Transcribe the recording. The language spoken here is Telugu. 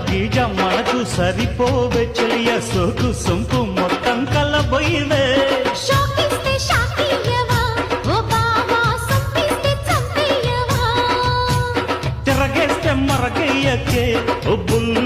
గీజ మనకు సరిపోవే చెలియ సోకు సొంపు మొత్తం కలబోయివే షోకిస్తే షాకియ్యవా ఓ బావా సొంపిస్తే చంపేయవా తిరగేస్తే మరగయ్యకే ఓ బుల్ల